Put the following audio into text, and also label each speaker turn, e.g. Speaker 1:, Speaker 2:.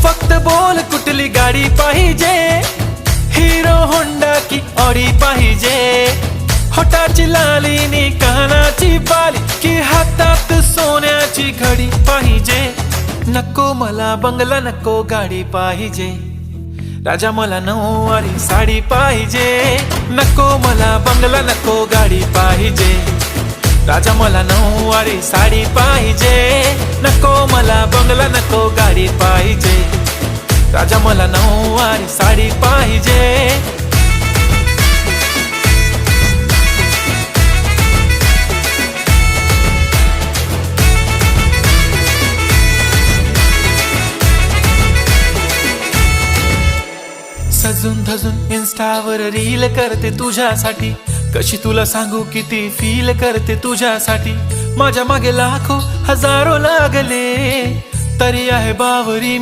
Speaker 1: फक्त बोल कुठली गाडी पाहिजे, हिरो होंडा की ऑडी पाहिजे, होटाची लाली नी कानाची बाली की हातात सोन्याची घडी पाहिजे. नको मला बंगला नको गाडी पाहिजे, राजा मला नऊवारी साडी पाहिजे. नको मला बंगला नको गाडी पाहिजे, राजा मला नऊवारी साडी पाहिजे. नको मला बंगला नको गाडी पाहिजे, राजा मला नऊवारी साडी पाहिजे. सजून धजून इन्स्टावर रील करते तुझ्यासाठी, कशी तुला सांगू किती फील करते तुझ्यासाठी. माझ्या मागे लाखो हजारो लागले तरी आहे बावरी